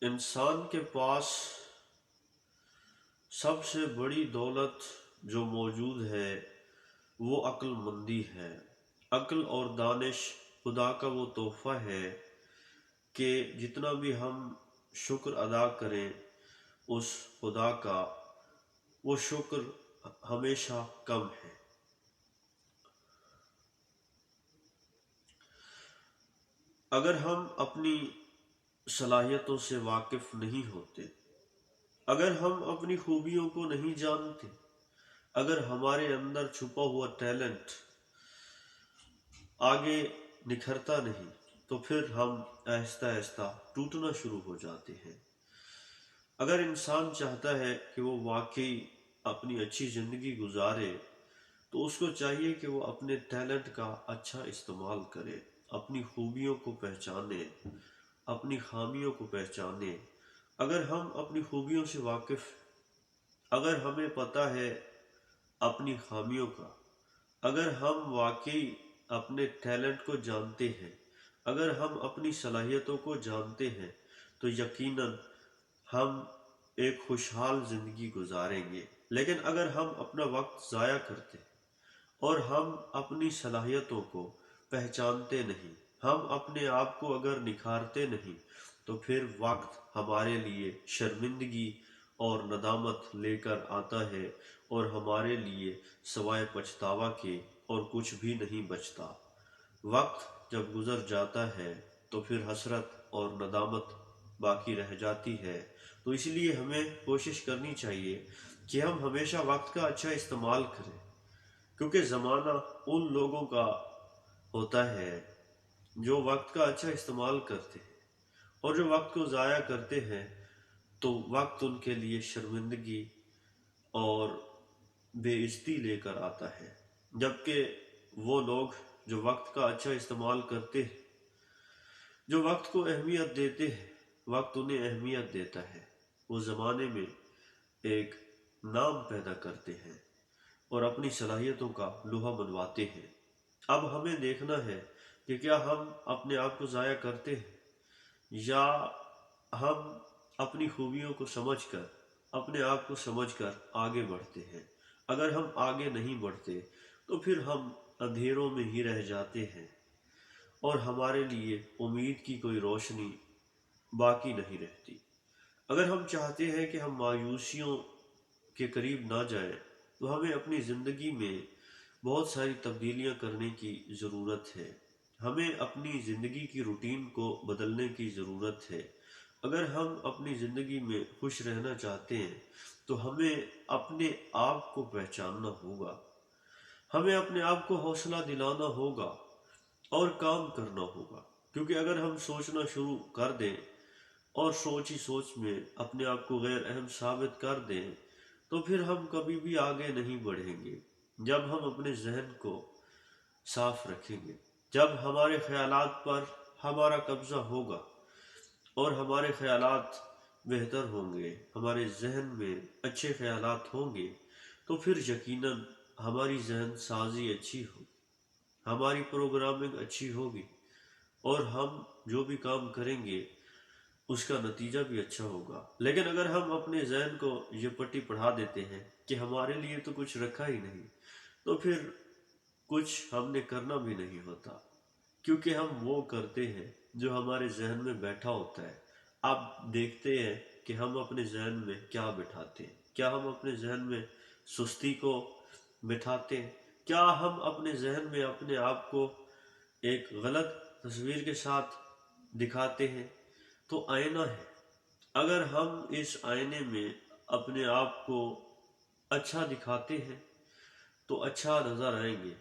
انسان کے پاس سب سے بڑی دولت جو موجود ہے وہ عقل مندی ہے۔ عقل اور دانش خدا کا وہ تحفہ ہے کہ جتنا بھی ہم شکر ادا کریں اس خدا کا، وہ شکر ہمیشہ کم ہے۔ اگر ہم اپنی صلاحیتوں سے واقف نہیں ہوتے، اگر ہم اپنی خوبیوں کو نہیں جانتے، اگر ہمارے اندر چھپا ہوا ٹیلنٹ آگے نکھرتا نہیں، تو پھر ہم آہستہ آہستہ ٹوٹنا شروع ہو جاتے ہیں۔ اگر انسان چاہتا ہے کہ وہ واقعی اپنی اچھی زندگی گزارے تو اس کو چاہیے کہ وہ اپنے ٹیلنٹ کا اچھا استعمال کرے، اپنی خوبیوں کو پہچانے، اپنی خامیوں کو پہچانے۔ اگر ہم اپنی خوبیوں سے واقف، اگر ہمیں پتہ ہے اپنی خامیوں کا، اگر ہم واقعی اپنے ٹیلنٹ کو جانتے ہیں، اگر ہم اپنی صلاحیتوں کو جانتے ہیں، تو یقیناً ہم ایک خوشحال زندگی گزاریں گے۔ لیکن اگر ہم اپنا وقت ضائع کرتے اور ہم اپنی صلاحیتوں کو پہچانتے نہیں، ہم اپنے آپ کو اگر نکھارتے نہیں، تو پھر وقت ہمارے لیے شرمندگی اور ندامت لے کر آتا ہے، اور ہمارے لیے سوائے پچھتاوا کے اور کچھ بھی نہیں بچتا۔ وقت جب گزر جاتا ہے تو پھر حسرت اور ندامت باقی رہ جاتی ہے۔ تو اس لیے ہمیں کوشش کرنی چاہیے کہ ہم ہمیشہ وقت کا اچھا استعمال کریں، کیونکہ زمانہ ان لوگوں کا ہوتا ہے جو وقت کا اچھا استعمال کرتے ہیں، اور جو وقت کو ضائع کرتے ہیں تو وقت ان کے لیے شرمندگی اور بے عزتی لے کر آتا ہے۔ جبکہ وہ لوگ جو وقت کا اچھا استعمال کرتے ہیں، جو وقت کو اہمیت دیتے ہیں، وقت انہیں اہمیت دیتا ہے، وہ زمانے میں ایک نام پیدا کرتے ہیں اور اپنی صلاحیتوں کا لوہا منواتے ہیں۔ اب ہمیں دیکھنا ہے کہ کیا ہم اپنے آپ کو ضائع کرتے ہیں، یا ہم اپنی خوبیوں کو سمجھ کر، اپنے آپ کو سمجھ کر آگے بڑھتے ہیں۔ اگر ہم آگے نہیں بڑھتے تو پھر ہم اندھیروں میں ہی رہ جاتے ہیں، اور ہمارے لیے امید کی کوئی روشنی باقی نہیں رہتی۔ اگر ہم چاہتے ہیں کہ ہم مایوسیوں کے قریب نہ جائیں تو ہمیں اپنی زندگی میں بہت ساری تبدیلیاں کرنے کی ضرورت ہے۔ ہمیں اپنی زندگی کی روٹین کو بدلنے کی ضرورت ہے۔ اگر ہم اپنی زندگی میں خوش رہنا چاہتے ہیں تو ہمیں اپنے آپ کو پہچاننا ہوگا، ہمیں اپنے آپ کو حوصلہ دلانا ہوگا اور کام کرنا ہوگا۔ کیونکہ اگر ہم سوچنا شروع کر دیں اور سوچ ہی سوچ میں اپنے آپ کو غیر اہم ثابت کر دیں تو پھر ہم کبھی بھی آگے نہیں بڑھیں گے۔ جب ہم اپنے ذہن کو صاف رکھیں گے، جب ہمارے خیالات پر ہمارا قبضہ ہوگا اور ہمارے خیالات بہتر ہوں گے، ہمارے ذہن میں اچھے خیالات ہوں گے، تو پھر یقیناً ہماری ذہن سازی اچھی ہوگی، ہماری پروگرامنگ اچھی ہوگی، اور ہم جو بھی کام کریں گے اس کا نتیجہ بھی اچھا ہوگا۔ لیکن اگر ہم اپنے ذہن کو یہ پٹی پڑھا دیتے ہیں کہ ہمارے لیے تو کچھ رکھا ہی نہیں، تو پھر کچھ ہم نے کرنا بھی نہیں ہوتا، کیونکہ ہم وہ کرتے ہیں جو ہمارے ذہن میں بیٹھا ہوتا ہے۔ آپ دیکھتے ہیں کہ ہم اپنے ذہن میں کیا بٹھاتے ہیں۔ کیا ہم اپنے ذہن میں سستی کو بٹھاتے ہیں؟ کیا ہم اپنے ذہن میں اپنے آپ کو ایک غلط تصویر کے ساتھ دکھاتے ہیں؟ تو آئینہ ہے، اگر ہم اس آئینے میں اپنے آپ کو اچھا دکھاتے ہیں تو اچھا نظر آئیں گے،